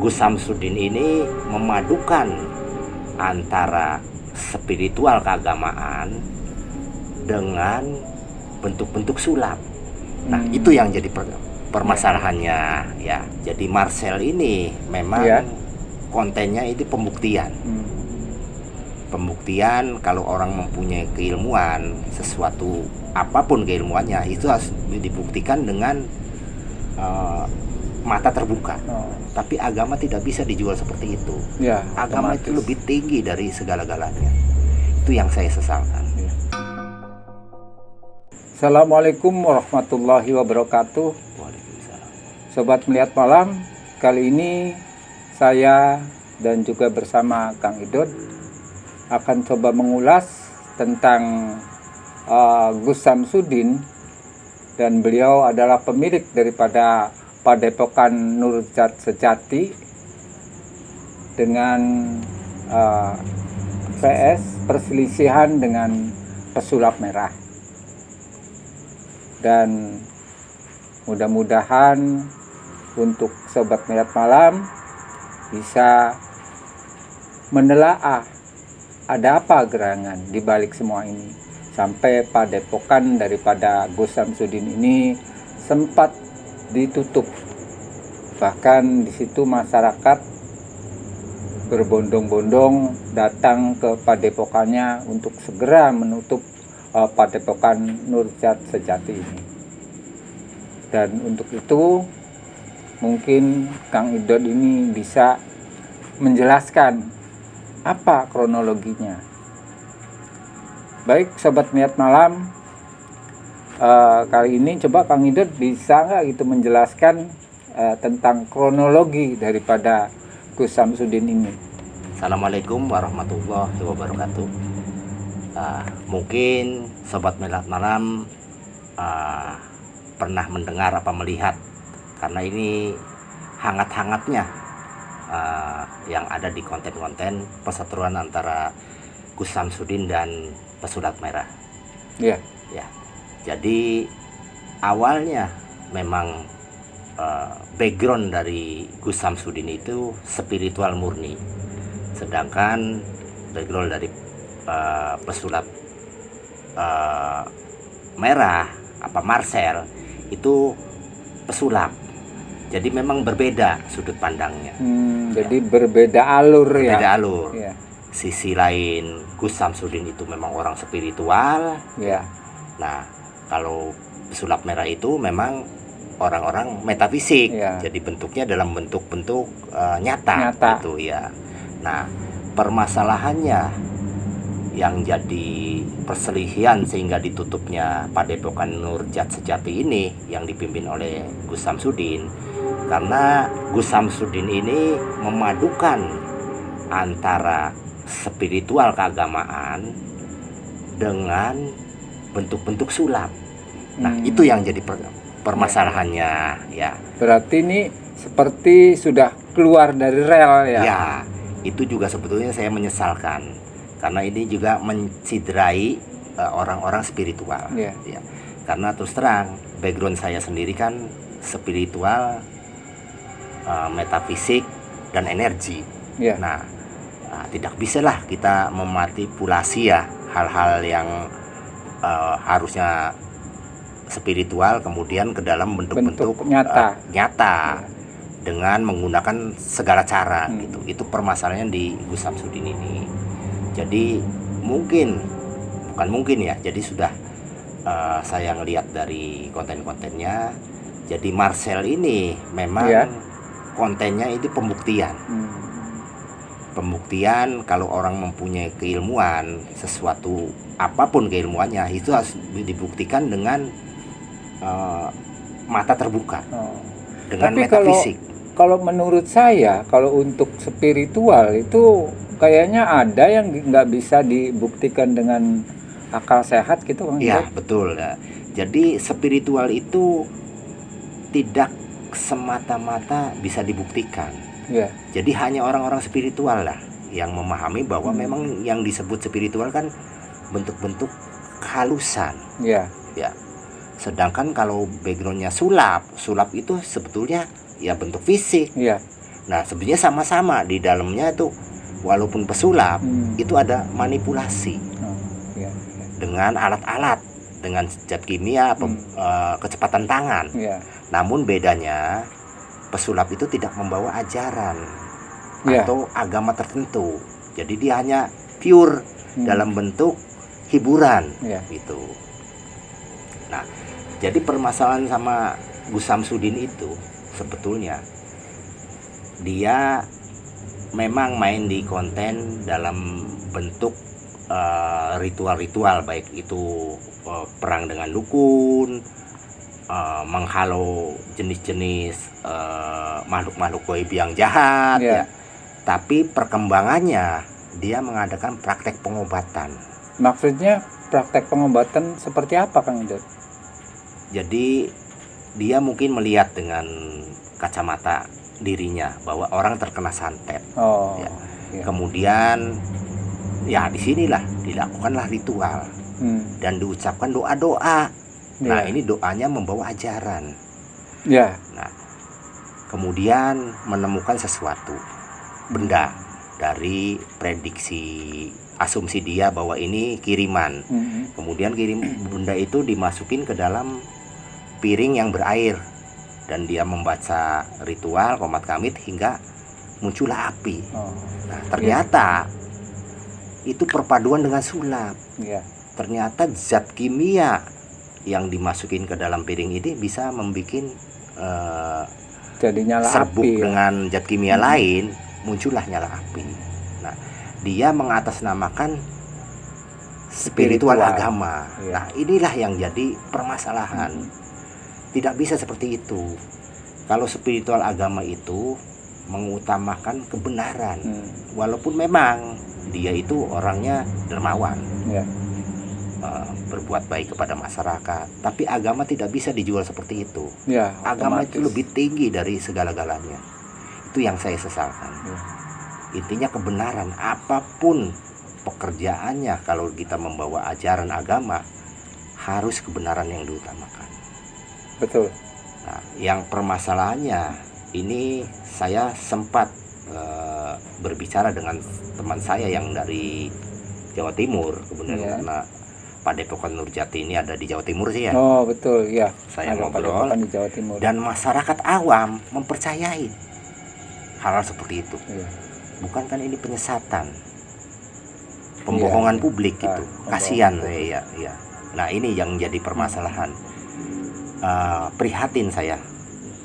Gus Samsudin ini memadukan antara spiritual keagamaan dengan bentuk-bentuk sulap. Nah, itu yang jadi permasalahannya ya. Jadi Marcel ini memang kontennya itu pembuktian. Pembuktian kalau orang mempunyai keilmuan, sesuatu apapun keilmuannya itu harus dibuktikan dengan mata terbuka. Tapi agama tidak bisa dijual seperti itu. Agama itu lebih tinggi dari segala-galanya. Itu yang saya sesalkan. Assalamualaikum warahmatullahi wabarakatuh. Waalaikumsalam. Sobat Melihat Malam, kali ini saya dan juga bersama Kang Idod akan coba mengulas tentang Gus Samsudin, dan beliau adalah pemilik daripada Padepokan Nurjat Sejati dengan perselisihan dengan pesulap merah. Dan mudah-mudahan untuk Sobat Melihat Malam bisa menelaah ada apa gerangan di balik semua ini, sampai padepokan daripada Gus Samsudin ini sempat ditutup. Bahkan di situ masyarakat berbondong-bondong datang ke padepokannya untuk segera menutup Padepokan Nurjat Sejati ini. Dan untuk itu mungkin Kang Idod ini bisa menjelaskan apa kronologinya. Baik Sobat Melihat Malam, kali ini coba Kang Idod bisa nggak gitu menjelaskan tentang kronologi daripada Gus Samsudin ini. Assalamualaikum warahmatullahi wabarakatuh. Mungkin Sobat Melihat Malam pernah mendengar apa melihat, karena ini hangat-hangatnya yang ada di konten-konten perseteruan antara Gus Samsudin dan pesulap merah. Ya. Jadi awalnya memang background dari Gus Samsudin itu spiritual murni, sedangkan background dari pesulap merah Marcel itu pesulap. Jadi memang berbeda sudut pandangnya. Jadi berbeda alur. Berbeda alur. Sisi lain Gus Samsudin itu memang orang spiritual. Nah, kalau pesulap merah itu memang orang-orang metafisik. Jadi bentuknya dalam bentuk-bentuk nyata gitu ya. Nah, permasalahannya yang jadi perselisihan sehingga ditutupnya Padepokan Nurjat Sejati ini yang dipimpin oleh Gus Samsudin, karena Gus Samsudin ini memadukan antara spiritual keagamaan dengan bentuk-bentuk sulap. Nah, itu yang jadi permasalahannya ya. Berarti ini seperti sudah keluar dari rel ya. Ya, itu juga sebetulnya saya menyesalkan, karena ini juga menciderai orang-orang spiritual. Ya. Karena terus terang background saya sendiri kan spiritual, metafisik dan energi. Nah, tidak bisalah kita memanipulasi ya hal-hal yang harusnya spiritual kemudian ke dalam bentuk-bentuk nyata dengan menggunakan segala cara gitu. Itu permasalahannya di Gus Samsudin ini. Jadi bukan mungkin ya, jadi sudah saya ngelihat dari konten-kontennya, jadi Marcel ini memang kontennya itu pembuktian. Pembuktian kalau orang mempunyai keilmuan, sesuatu apapun keilmuannya itu harus dibuktikan dengan mata terbuka, dengan metafisik. Kalau menurut saya, kalau untuk spiritual itu kayaknya ada yang nggak bisa dibuktikan dengan akal sehat gitu, Bang. Iya, betul. Ya. Jadi spiritual itu tidak semata-mata bisa dibuktikan. Jadi hanya orang-orang spiritual lah yang memahami bahwa memang yang disebut spiritual kan bentuk-bentuk kehalusan. Ya. Sedangkan kalau backgroundnya sulap itu sebetulnya ya bentuk fisik. Nah, sebenarnya sama-sama di dalamnya itu, walaupun pesulap, itu ada manipulasi dengan alat-alat, dengan zat kimia, kecepatan tangan. Namun bedanya, pesulap itu tidak membawa ajaran atau agama tertentu. Jadi dia hanya pure dalam bentuk hiburan, gitu. Nah, jadi permasalahan sama Gus Samsudin itu sebetulnya dia memang main di konten dalam bentuk ritual-ritual, baik itu perang dengan dukun, menghalau jenis-jenis makhluk-makhluk gaib yang jahat, ya. Tapi perkembangannya dia mengadakan praktek pengobatan. Maksudnya praktek pengobatan seperti apa, Kang Idut? Jadi dia mungkin melihat dengan kacamata dirinya bahwa orang terkena santet. Kemudian ya disinilah dilakukanlah ritual dan diucapkan doa-doa. Nah, ini doanya membawa ajaran. Nah, kemudian menemukan sesuatu benda dari prediksi asumsi dia bahwa ini kiriman. Kemudian benda itu dimasukin ke dalam piring yang berair dan dia membaca ritual qomat kamit hingga muncullah api. Nah, ternyata itu perpaduan dengan sulap. Ternyata zat kimia yang dimasukin ke dalam piring ini bisa membuat jadi nyala serbuk api, dengan zat kimia lain, muncullah nyala api. Nah, dia mengatasnamakan spiritual agama. Nah, inilah yang jadi permasalahan. Tidak bisa seperti itu. Kalau spiritual agama itu mengutamakan kebenaran, walaupun memang dia itu orangnya dermawan, berbuat baik kepada masyarakat, tapi agama tidak bisa dijual seperti itu. Agama itu lebih tinggi dari segala-galanya. Itu yang saya sesalkan. Intinya kebenaran, apapun pekerjaannya, kalau kita membawa ajaran agama, harus kebenaran yang diutamakan. Betul. Nah, yang permasalahannya ini, saya sempat berbicara dengan teman saya yang dari Jawa Timur, kemudian karena Padepokan Nurjati ini ada di Jawa Timur sih ya. Oh betul, ya. Saya ada ngobrol di Jawa Timur. Dan masyarakat awam mempercayai hal-hal seperti itu. Bukan kan ini penyesatan, pembohongan publik gitu. Kasihan saya, ya. Nah, ini yang jadi permasalahan. Prihatin saya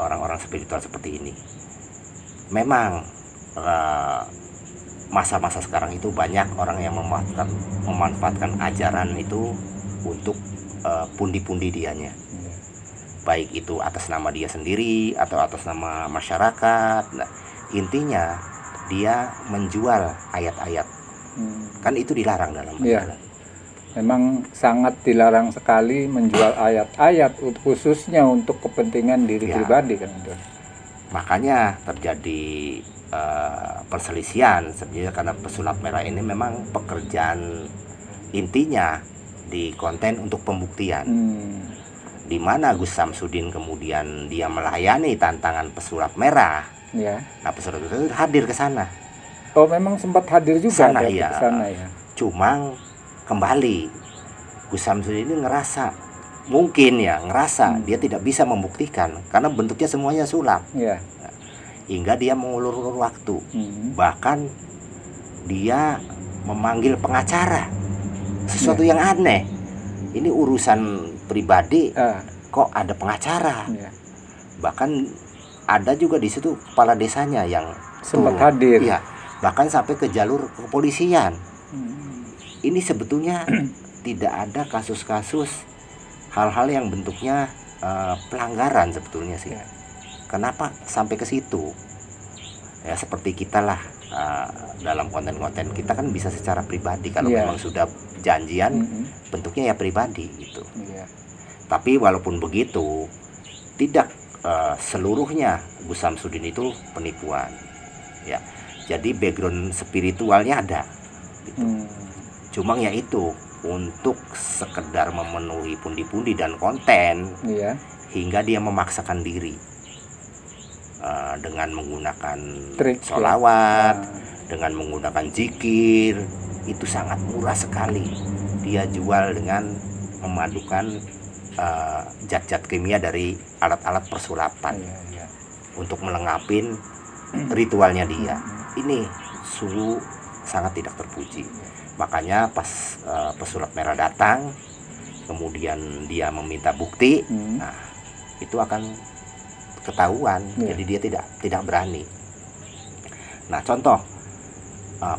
orang-orang spiritual seperti ini. Memang masa-masa sekarang itu banyak orang yang memanfaatkan ajaran itu untuk pundi-pundi dianya, baik itu atas nama dia sendiri atau atas nama masyarakat. Nah, intinya dia menjual ayat-ayat, kan itu dilarang dalam ajaran. Memang sangat dilarang sekali menjual ayat-ayat, khususnya untuk kepentingan diri pribadi, kan. Makanya terjadi perselisihan sebenarnya, karena pesulap merah ini memang pekerjaan intinya di konten untuk pembuktian. Di mana Gus Samsudin kemudian dia melayani tantangan pesulap merah. Nah, pesulap itu hadir ke sana. Oh, memang sempat hadir juga sana, ke sana ya. Cuma kembali Gus Samsudin ini mungkin dia tidak bisa membuktikan karena bentuknya semuanya sulap. Hingga dia mengulur-ulur waktu. Bahkan dia memanggil pengacara, sesuatu yang aneh. Ini urusan pribadi, kok ada pengacara. Bahkan ada juga di situ kepala desanya yang sempat hadir. Bahkan sampai ke jalur kepolisian. Ini sebetulnya tidak ada kasus-kasus hal-hal yang bentuknya pelanggaran sebetulnya sih. Kenapa sampai ke situ? Ya seperti kita lah, dalam konten-konten kita kan bisa secara pribadi. Kalau memang sudah janjian, bentuknya ya pribadi gitu. Tapi walaupun begitu, tidak seluruhnya Gus Samsudin itu penipuan. Ya, jadi background spiritualnya ada. Gitu. Cuma ya itu untuk sekedar memenuhi pundi-pundi dan konten, hingga dia memaksakan diri dengan menggunakan Trik, sholawat, ya. dengan menggunakan zikir, itu sangat murah sekali. Dia jual dengan memadukan zat-zat kimia dari alat-alat persulapan untuk melengkapi ritualnya dia. Ini sungguh sangat tidak terpuji. Makanya pas pesulap merah datang, kemudian dia meminta bukti, nah itu akan ketahuan. Jadi dia tidak berani. Nah contoh,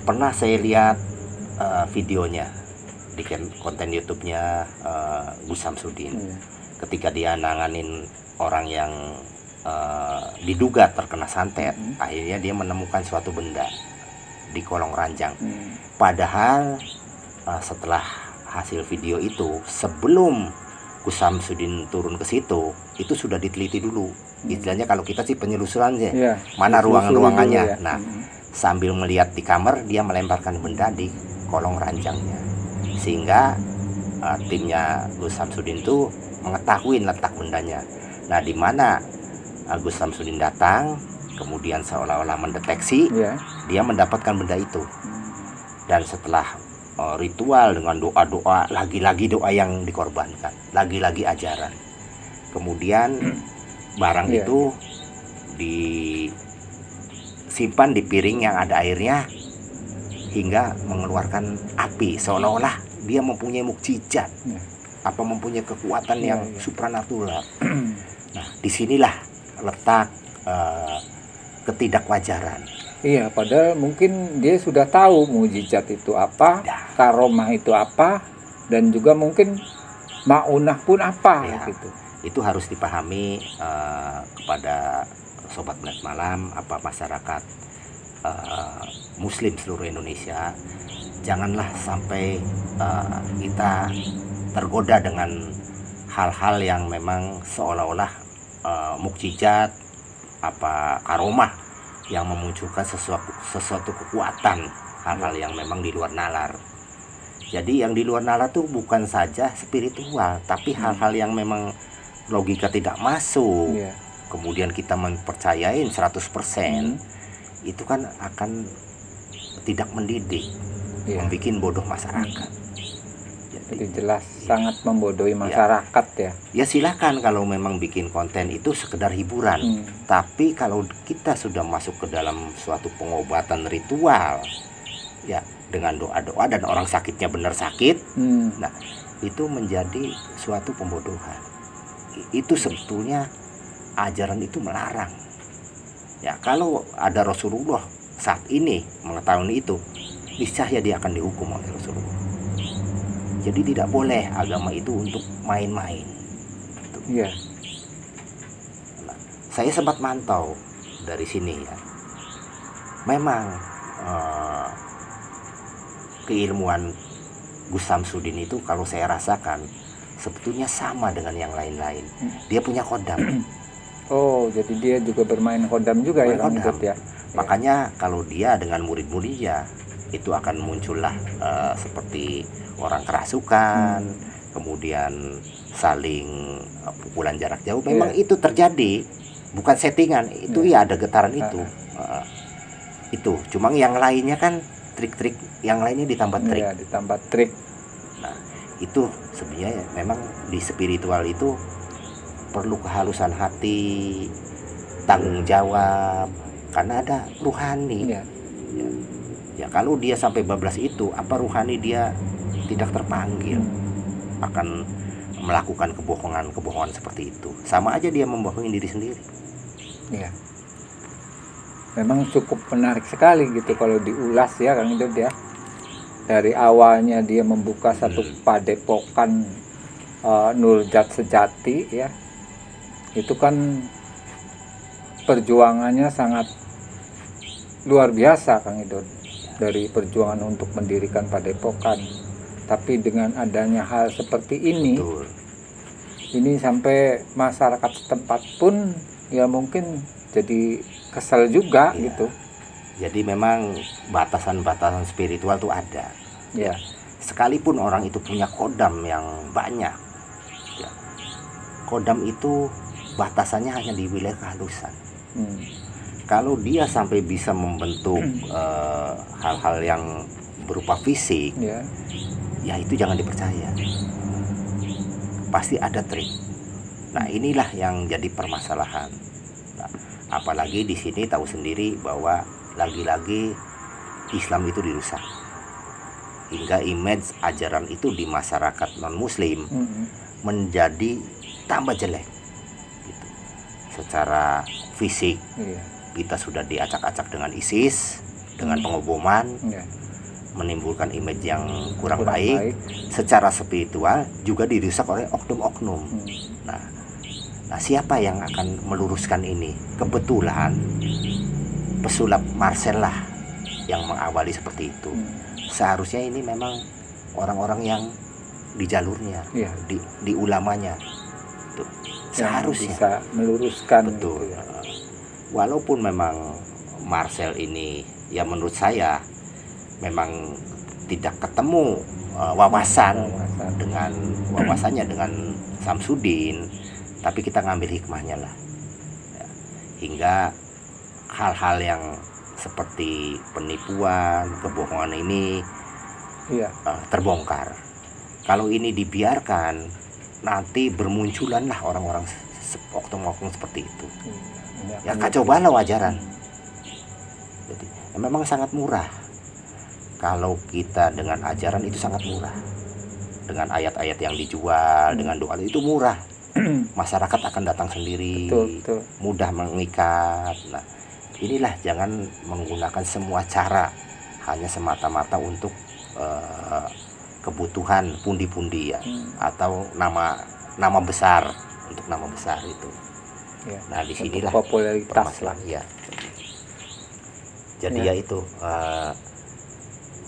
pernah saya lihat videonya di konten YouTube-nya Gus Samsudin, ketika dia nanganin orang yang diduga terkena santet. Akhirnya dia menemukan suatu benda di kolong ranjang. Padahal setelah hasil video itu, sebelum Gus Samsudin turun ke situ, itu sudah diteliti dulu. Istilahnya kalau kita sih penyelusurannya, mana ruangan-ruangannya. Nah, sambil melihat di kamar, dia melemparkan benda di kolong ranjangnya, sehingga timnya Gus Samsudin itu mengetahui letak bendanya. Nah, di mana Gus Samsudin datang, kemudian seolah-olah mendeteksi, dia mendapatkan benda itu. Dan setelah ritual dengan doa-doa, lagi-lagi doa yang dikorbankan, lagi-lagi ajaran. Kemudian barang itu disimpan di piring yang ada airnya hingga mengeluarkan api, seolah-olah dia mempunyai mukjizat, apa mempunyai kekuatan yang supranatural. Nah, disinilah letak ketidakwajaran. Iya, padahal mungkin dia sudah tahu mukjizat itu apa, karomah itu apa, dan juga mungkin maunah pun apa, gitu. Itu harus dipahami kepada sobat Melihat Malam, apa masyarakat Muslim seluruh Indonesia. Janganlah sampai kita tergoda dengan hal-hal yang memang seolah-olah mukjizat, apa karomah yang memunculkan sesuatu kekuatan, hal-hal yang memang di luar nalar. Jadi yang di luar nalar tuh bukan saja spiritual, tapi hal-hal yang memang logika tidak masuk. Kemudian kita mempercayain 100%, itu kan akan tidak mendidik, membuat bodoh masyarakat. Jadi jelas sangat membodohi masyarakat ya. Ya silakan kalau memang bikin konten itu sekedar hiburan. Tapi kalau kita sudah masuk ke dalam suatu pengobatan ritual, ya dengan doa-doa dan orang sakitnya benar sakit, nah itu menjadi suatu pembodohan. Itu sebetulnya ajaran itu melarang. Ya kalau ada Rasulullah saat ini mengetahui itu, niscaya dia akan dihukum oleh Rasulullah. Jadi tidak boleh agama itu untuk main-main. Iya. Nah, saya sempat mantau dari sini ya. Memang keilmuan Gus Samsudin itu kalau saya rasakan sebetulnya sama dengan yang lain-lain. Dia punya kodam. Oh, jadi dia juga bermain kodam juga ya, Kang ya. Makanya kalau dia dengan murid-muridnya itu akan muncullah seperti orang kerasukan, kemudian saling pukulan jarak jauh. Memang itu terjadi, bukan settingan. Itu ya ada getaran itu. Itu. Cuma yang lainnya kan trik-trik, yang lainnya ditambah trik. Iya, ditambah trik. Nah, itu sebenarnya memang di spiritual itu perlu kehalusan hati, tanggung jawab, karena ada ruhani. Ya kalau dia sampai bablas itu, apa ruhani dia tidak terpanggil akan melakukan kebohongan seperti itu. Sama aja dia membohongi diri sendiri. Iya. Memang cukup menarik sekali gitu kalau diulas ya, Kang Idut ya. Dari awalnya dia membuka satu padepokan Nurjat Sejati ya. Itu kan perjuangannya sangat luar biasa, Kang Idut. Dari perjuangan untuk mendirikan padepokan. Tapi dengan adanya hal seperti ini, ini sampai masyarakat setempat pun ya mungkin jadi kesal juga gitu. Jadi memang batasan-batasan spiritual itu ada. Ya. Sekalipun orang itu punya kodam yang banyak, ya, kodam itu batasannya hanya di wilayah kehalusan. Kalau dia sampai bisa membentuk hal-hal yang berupa fisik, ya itu jangan dipercaya. Pasti ada trik. Nah, inilah yang jadi permasalahan. Nah, apalagi di sini tahu sendiri bahwa lagi-lagi Islam itu dirusak. Hingga image ajaran itu di masyarakat non-muslim menjadi tambah jelek. Gitu. Secara fisik kita sudah diacak-acak dengan ISIS, dengan pengeboman, menimbulkan image yang kurang baik. Secara spiritual juga dirusak oleh oknum-oknum. Nah, siapa yang akan meluruskan ini? Kebetulan pesulap Marcel lah yang mengawali seperti itu. Seharusnya ini memang orang-orang yang di jalurnya, di ulamanya, tuh. Seharusnya bisa meluruskan. Betul. Gitu ya. Walaupun memang Marcel ini, ya menurut saya memang tidak ketemu wawasannya dengan Samsudin, tapi kita ngambil hikmahnya lah, ya. Hingga hal-hal yang seperti penipuan, kebohongan ini terbongkar. Kalau ini dibiarkan, nanti bermunculanlah orang-orang oknum-oknum seperti itu. Ya kacau balau ajaran. Jadi memang sangat murah. Kalau kita dengan ajaran itu sangat murah. Dengan ayat-ayat yang dijual, dengan doa itu murah. Masyarakat akan datang sendiri. Betul. Mudah mengikat. Nah, inilah jangan menggunakan semua cara hanya semata-mata untuk kebutuhan pundi-pundi ya, atau nama besar, untuk nama besar itu. Nah, disinilah popularitas lah ya. Jadi ya itu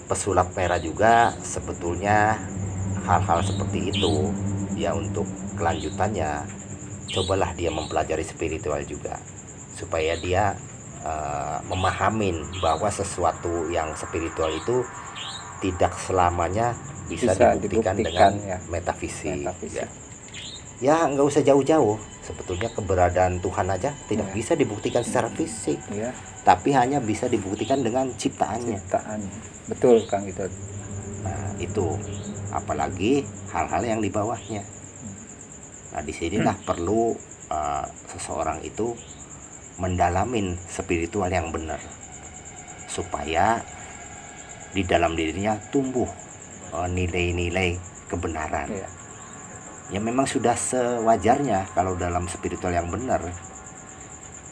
pesulap merah juga sebetulnya hal-hal seperti itu ya, untuk kelanjutannya cobalah dia mempelajari spiritual juga, supaya dia memahamin bahwa sesuatu yang spiritual itu tidak selamanya bisa dibuktikan dengan metafisik. Ya nggak usah jauh-jauh, sebetulnya keberadaan Tuhan aja tidak bisa dibuktikan secara fisik, tapi hanya bisa dibuktikan dengan ciptaannya. Betul Kang itu. Nah itu, apalagi hal-hal yang di bawahnya. Nah disinilah perlu seseorang itu mendalamin spiritual yang benar, supaya di dalam dirinya tumbuh nilai-nilai kebenaran. Ya memang sudah sewajarnya kalau dalam spiritual yang benar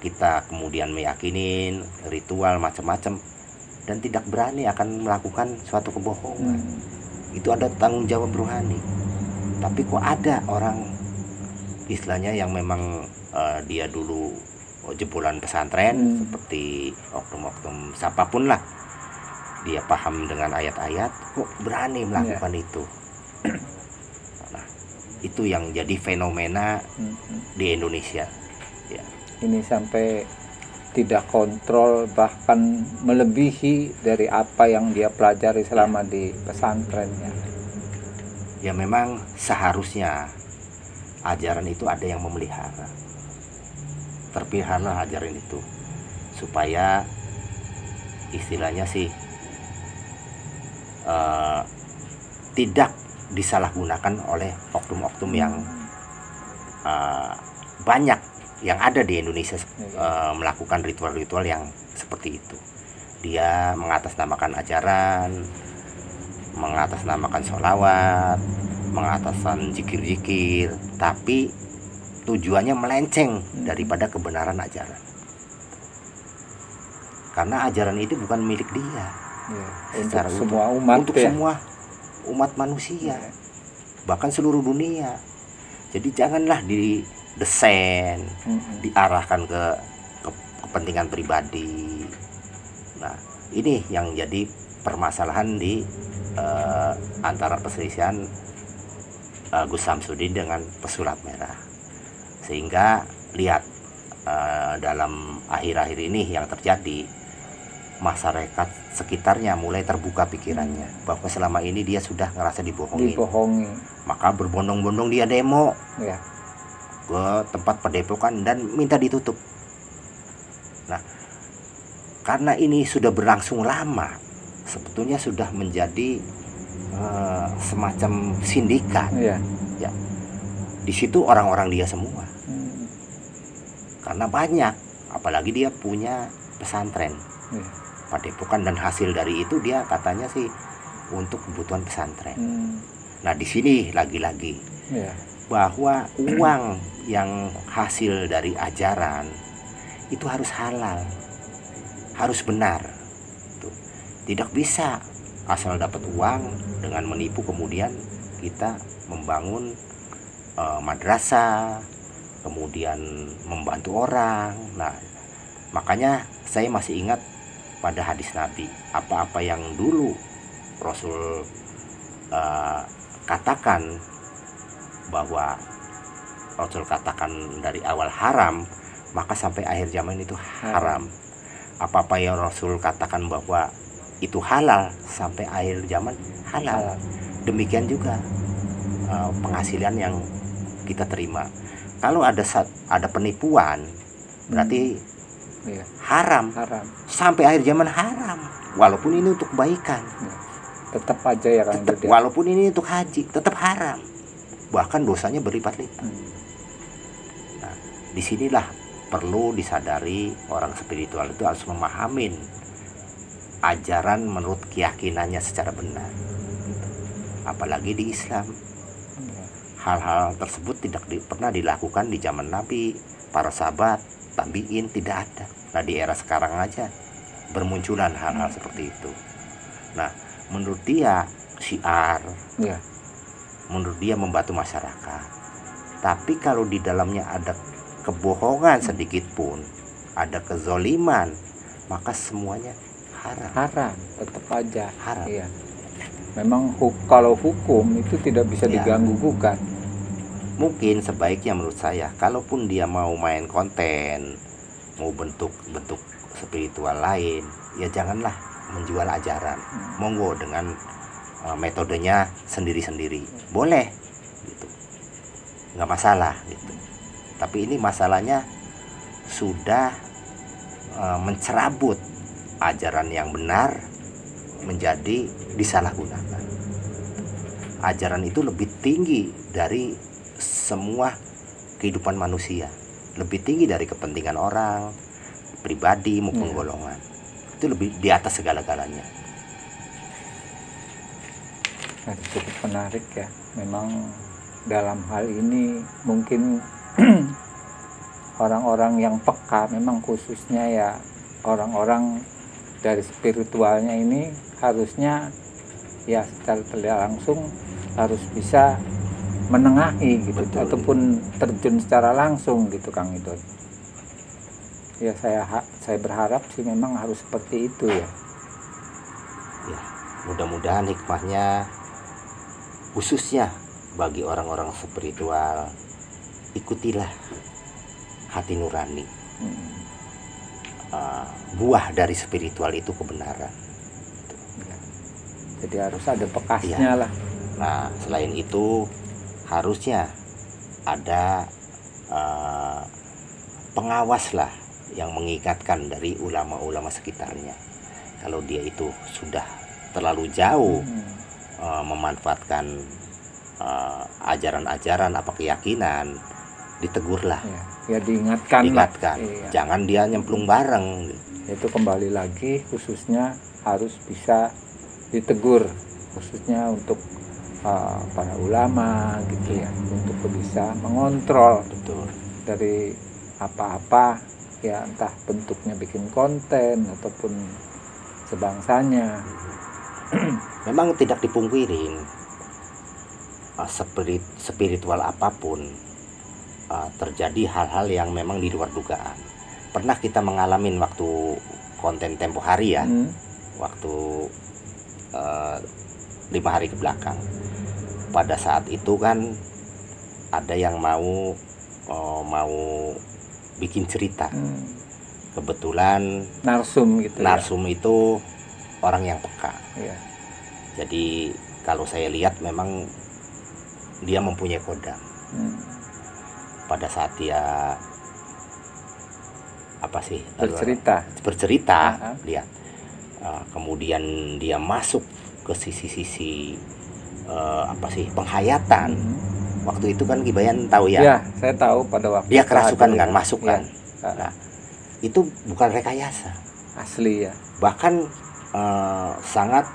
kita kemudian meyakinin ritual macam-macam dan tidak berani akan melakukan suatu kebohongan. Itu ada tanggung jawab rohani. Tapi kok ada orang istilahnya yang memang dia dulu jebolan pesantren, seperti oknum-oknum siapapun lah, dia paham dengan ayat-ayat, kok berani melakukan itu. Nah, itu yang jadi fenomena di Indonesia ya. Ini sampai tidak kontrol, bahkan melebihi dari apa yang dia pelajari selama di pesantrennya. Ya memang seharusnya ajaran itu ada yang memelihara, terpelihara ajaran itu, supaya istilahnya sih tidak disalahgunakan oleh oknum-oknum yang banyak yang ada di Indonesia, melakukan ritual-ritual yang seperti itu. Dia mengatasnamakan ajaran, mengatasnamakan sholawat, mengatasnamakan zikir-zikir, tapi tujuannya melenceng daripada kebenaran ajaran. Karena ajaran itu bukan milik dia, secara untuk semua umat, untuk semua umat manusia, bahkan seluruh dunia. Jadi janganlah didesain, diarahkan ke kepentingan pribadi. Nah, ini yang jadi permasalahan di antara perselisihan Gus Samsudin dengan pesulap merah. Sehingga lihat dalam akhir-akhir ini yang terjadi, masyarakat sekitarnya mulai terbuka pikirannya bahwa selama ini dia sudah ngerasa dibohongi. Maka berbondong-bondong dia demo ke tempat padepokan dan minta ditutup. karena ini sudah berlangsung lama, sebetulnya sudah menjadi semacam sindikat. Iya. Ya, di situ orang-orang dia semua, karena banyak, apalagi dia punya pesantren, padepokan, dan hasil dari itu dia katanya sih untuk kebutuhan pesantren. Nah, di sini lagi-lagi bahwa uang yang hasil dari ajaran itu harus halal, harus benar. Tuh. Tidak bisa asal dapat uang dengan menipu kemudian kita membangun madrasah, kemudian membantu orang. Nah, makanya saya masih ingat pada hadis Nabi, apa-apa yang dulu Rasul katakan, bahwa Rasul katakan dari awal haram, maka sampai akhir zaman itu haram. Apa-apa yang Rasul katakan bahwa itu halal, sampai akhir zaman halal. Demikian juga penghasilan yang kita terima. Kalau ada penipuan, berarti haram. Sampai akhir zaman haram. Walaupun ini untuk kebaikan, tetap aja ya kan. Walaupun ini untuk haji, tetap haram. Bahkan dosanya berlipat-lipat. Nah, disinilah perlu disadari orang spiritual itu harus memahamin ajaran menurut keyakinannya secara benar. Apalagi di Islam, hal-hal tersebut tidak pernah dilakukan di zaman Nabi, para sahabat, tabiin, tidak ada. Nah, di era sekarang aja bermunculan hal-hal seperti itu. Nah, menurut dia syiar, menurut dia membantu masyarakat. Tapi kalau di dalamnya ada kebohongan sedikit pun, ada kezoliman, maka semuanya haram. Tetap aja haram. Iya. Memang kalau hukum itu tidak bisa diganggu gugat. Mungkin sebaiknya menurut saya, kalaupun dia mau main konten, mau bentuk spiritual lain, ya janganlah menjual ajaran. Monggo dengan metodenya sendiri-sendiri, boleh gitu, nggak masalah gitu. Tapi ini masalahnya sudah mencerabut ajaran yang benar menjadi disalahgunakan. Ajaran itu lebih tinggi dari semua kehidupan manusia, lebih tinggi dari kepentingan orang pribadi maupun golongan. Itu lebih di atas segala-galanya. Cukup menarik ya. Memang dalam hal ini mungkin orang-orang yang peka, memang khususnya ya orang-orang dari spiritualnya ini harusnya ya secara tidak langsung harus bisa menengahi gitu. Betul. Ataupun terjun secara langsung gitu, Kang Idot. Ya saya berharap sih memang harus seperti itu ya. Ya, mudah-mudahan hikmahnya khususnya bagi orang-orang spiritual, ikutilah hati nurani. Buah dari spiritual itu kebenaran. Ya. Jadi harus ada bekasnya lah. Nah, selain itu harusnya ada pengawas lah yang mengingatkan dari ulama-ulama sekitarnya. Kalau dia itu sudah terlalu jauh memanfaatkan ajaran-ajaran apa keyakinan, ditegurlah. Ya diingatkan. Iya. Jangan dia nyemplung bareng. Itu kembali lagi khususnya harus bisa ditegur, khususnya untuk para ulama gitu ya, untuk bisa mengontrol. Betul. Dari apa-apa ya, entah bentuknya bikin konten ataupun sebangsanya. Memang tidak dipungkirin spiritual apapun terjadi hal-hal yang memang di luar dugaan. Pernah kita mengalami waktu konten tempo hari ya, waktu 5 hari ke belakang. Pada saat itu kan ada yang mau bikin cerita. Kebetulan narsum gitu. Narsum itu orang yang peka. Iya. Jadi kalau saya lihat memang dia mempunyai kodam. Pada saat dia bercerita. Lihat. Kemudian dia masuk ke sisi-sisi penghayatan. Waktu itu kan Kibayan tahu ya? Ya, saya tahu pada waktu dia kerasukan kan, masuk kan. Ya. Nah, itu bukan rekayasa. Asli ya. Bahkan sangat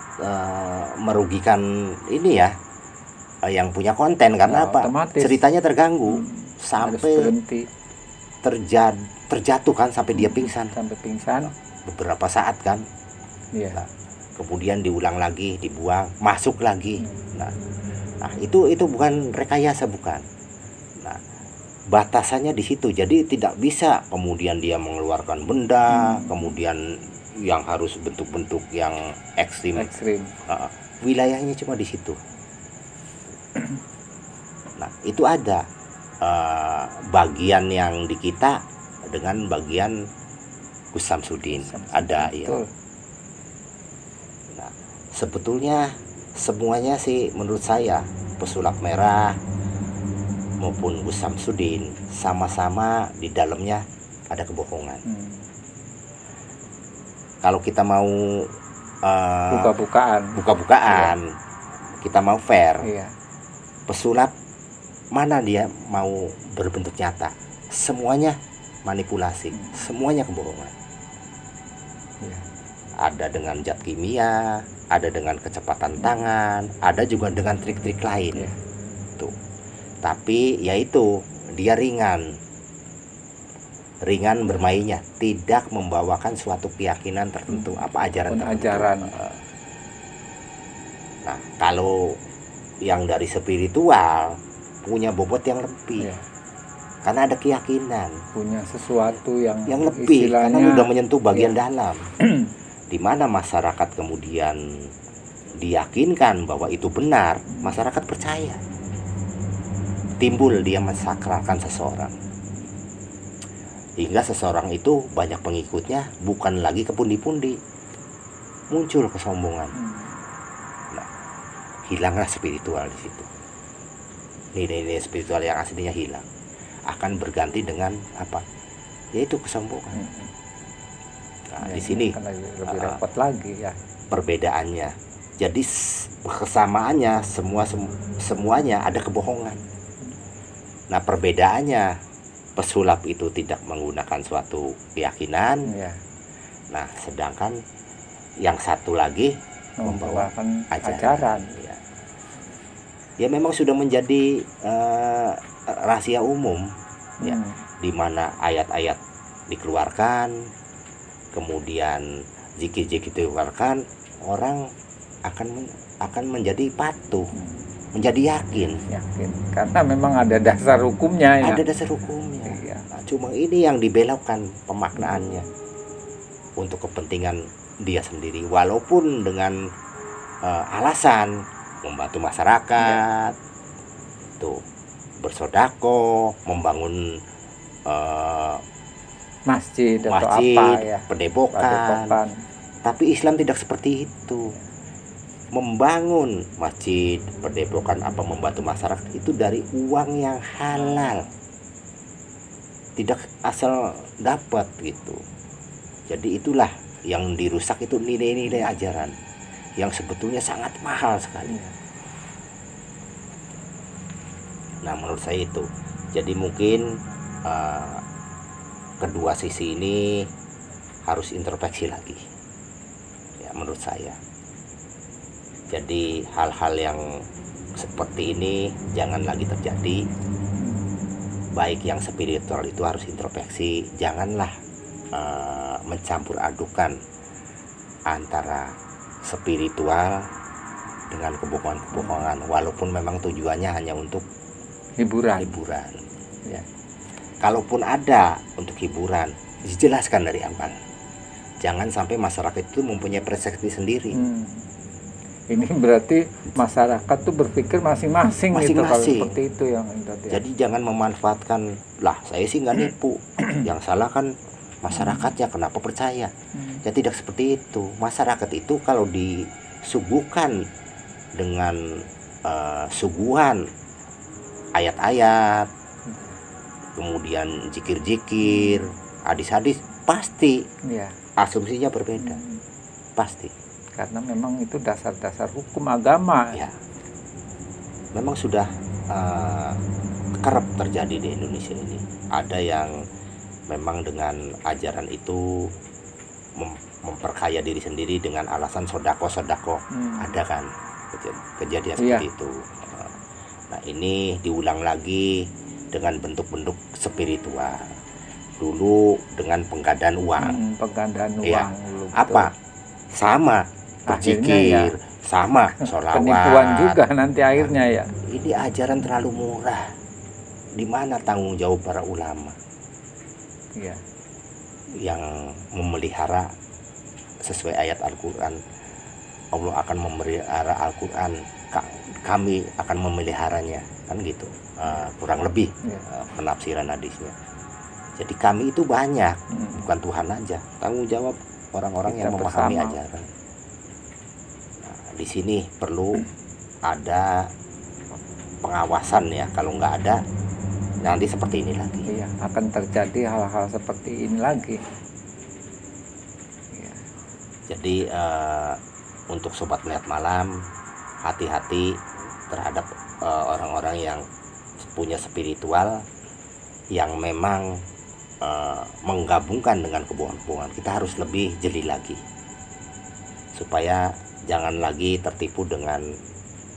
merugikan ini ya, yang punya konten karena apa? Otomatis. Ceritanya terganggu sampai terjatuh kan, sampai dia pingsan. Sampai pingsan. Beberapa saat kan. Iya. Nah, kemudian diulang lagi, dibuang, masuk lagi. Nah, itu bukan rekayasa, bukan. Nah, batasannya di situ. Jadi tidak bisa kemudian dia mengeluarkan benda, kemudian yang harus bentuk-bentuk yang ekstrim. Wilayahnya cuma di situ. Nah, itu ada bagian yang di kita dengan bagian Gus Samsudin. Ada ya. Nah, sebetulnya semuanya sih menurut saya, pesulap merah maupun Gus Samsudin sama-sama di dalamnya ada kebohongan. Kalau kita mau buka-bukaan, kita mau fair, pesulap mana dia mau berbentuk nyata, semuanya manipulasi, semuanya kebohongan. Ada dengan zat kimia, ada dengan kecepatan tangan, ada juga dengan trik-trik lain. Tuh. Tapi yaitu dia ringan bermainnya, tidak membawakan suatu keyakinan tertentu, ajaran tertentu. Nah, kalau yang dari spiritual punya bobot yang lebih, karena ada keyakinan, punya sesuatu yang lebih, karena udah menyentuh bagian dalam. Di mana masyarakat kemudian diyakinkan bahwa itu benar, masyarakat percaya. Timbul dia mensakralkan seseorang, hingga seseorang itu banyak pengikutnya, bukan lagi ke pundi-pundi, muncul kesombongan. Nah, hilanglah spiritual di situ. Nilai-nilai spiritual yang aslinya hilang, akan berganti dengan apa? Yaitu kesombongan. Nah, di sini lebih repot lagi ya perbedaannya. Jadi kesamaannya semuanya ada kebohongan. Nah, perbedaannya, pesulap itu tidak menggunakan suatu keyakinan. Nah, sedangkan yang satu lagi membawakan ajaran. Ya memang sudah menjadi rahasia umum, ya, di mana ayat-ayat dikeluarkan, kemudian zikir-zikir dikeluarkan, orang akan menjadi patuh, menjadi yakin, karena memang ada dasar hukumnya. Ada dasar hukumnya. Nah, cuma ini yang dibelokkan pemaknaannya untuk kepentingan dia sendiri, walaupun dengan alasan membantu masyarakat, tuh bersodako, membangun masjid atau apa ya, padepokan. Tapi Islam tidak seperti itu. Membangun masjid, padepokan, membantu masyarakat itu dari uang yang halal, tidak asal dapat gitu. Jadi itulah yang dirusak, itu nilai-nilai ajaran yang sebetulnya sangat mahal sekali. Nah, menurut saya itu. Jadi mungkin kedua sisi ini harus introspeksi lagi, ya, menurut saya. Jadi hal-hal yang seperti ini jangan lagi terjadi. Baik yang spiritual itu harus introspeksi, janganlah mencampur adukan antara spiritual dengan kebohongan-kebohongan, walaupun memang tujuannya hanya untuk hiburan. Ya. Kalaupun ada untuk hiburan, dijelaskan dari awal. Jangan sampai masyarakat itu mempunyai persepsi sendiri. Ini berarti masyarakat tuh berpikir masing-masing. Gitu, kalau seperti itu yang jadi jangan memanfaatkan, lah saya sih nggak nipu, yang salah kan masyarakatnya, kenapa percaya? Ya tidak seperti itu. Masyarakat itu kalau disuguhkan dengan suguhan ayat-ayat, kemudian zikir-zikir, hadis-hadis, pasti ya. asumsinya berbeda. Pasti. Karena memang itu dasar-dasar hukum agama. Ya. Memang sudah kerap terjadi di Indonesia ini. Ada yang memang dengan ajaran itu memperkaya diri sendiri dengan alasan sodako. Ada kan kejadian seperti itu. Nah, ini diulang lagi dengan bentuk-bentuk spiritual. Dulu dengan penggandaan uang. Penggandaan uang. Ya. Apa? Sama berzikir, sama sholawat. Penipuan juga nanti akhirnya ya. Ini ajaran terlalu murah. Di mana tanggung jawab para ulama? Ya. Yang memelihara sesuai ayat Al-Quran. Allah akan memelihara Al-Quran, kami akan memeliharanya, kan gitu. Kurang lebih penafsiran hadisnya. Jadi kami itu banyak, bukan Tuhan aja. Tanggung jawab orang-orang yang memahami ajaran. Nah, di sini perlu ada pengawasan ya. Kalau nggak ada, nanti seperti ini lagi. Iya, akan terjadi hal-hal seperti ini lagi. Ya. Jadi untuk sobat melihat malam, hati-hati terhadap orang-orang yang punya spiritual yang memang menggabungkan dengan kebohongan-kebohongan. Kita harus lebih jeli lagi supaya jangan lagi tertipu dengan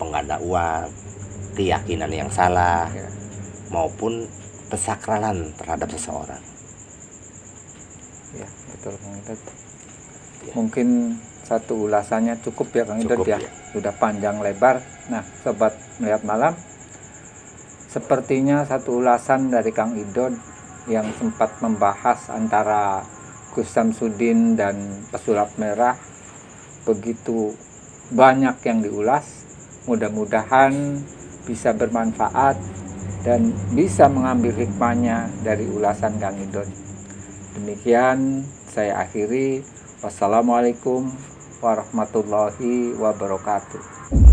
pengganda uang, keyakinan yang salah, maupun pesakralan terhadap seseorang. Ya, betul Kang Idot. Ya. Mungkin satu ulasannya cukup ya Kang Idot ya. Sudah panjang lebar. Nah, sobat melihat malam, sepertinya satu ulasan dari Kang Idot yang sempat membahas antara Gus Samsudin dan pesulap merah begitu banyak yang diulas. Mudah-mudahan bisa bermanfaat dan bisa mengambil hikmahnya dari ulasan Kang Idot. Demikian saya akhiri. Wassalamualaikum warahmatullahi wabarakatuh.